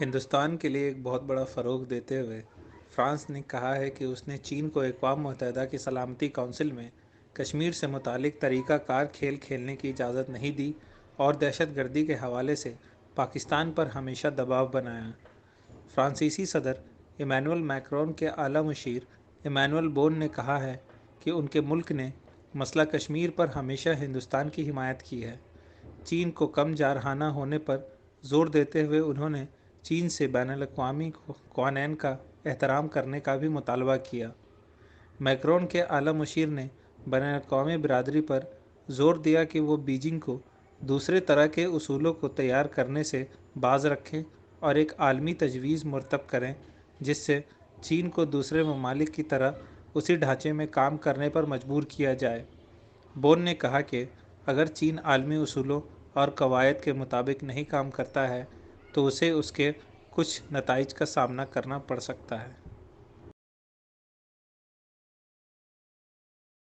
ہندوستان کے لیے ایک بہت بڑا فروغ دیتے ہوئے فرانس نے کہا ہے کہ اس نے چین کو اقوام متحدہ کی سلامتی کونسل میں کشمیر سے متعلق طریقہ کار کھیل کھیلنے کی اجازت نہیں دی اور دہشت گردی کے حوالے سے پاکستان پر ہمیشہ دباؤ بنایا۔ فرانسیسی صدر ایمینوئل میکرون کے اعلیٰ مشیر ایمینوئل بون نے کہا ہے کہ ان کے ملک نے مسئلہ کشمیر پر ہمیشہ ہندوستان کی حمایت کی ہے۔ چین کو کم جارحانہ ہونے پر زور دیتے ہوئے انہوں نے چین سے بین الاقوامی قوانین کا احترام کرنے کا بھی مطالبہ کیا۔ میکرون کے اعلیٰ مشیر نے بین الاقوامی برادری پر زور دیا کہ وہ بیجنگ کو دوسرے طرح کے اصولوں کو تیار کرنے سے باز رکھیں اور ایک عالمی تجویز مرتب کریں جس سے چین کو دوسرے ممالک کی طرح اسی ڈھانچے میں کام کرنے پر مجبور کیا جائے۔ بون نے کہا کہ اگر چین عالمی اصولوں اور قواعد کے مطابق نہیں کام کرتا ہے تو اسے اس کے کچھ نتائج کا سامنا کرنا پڑ سکتا ہے۔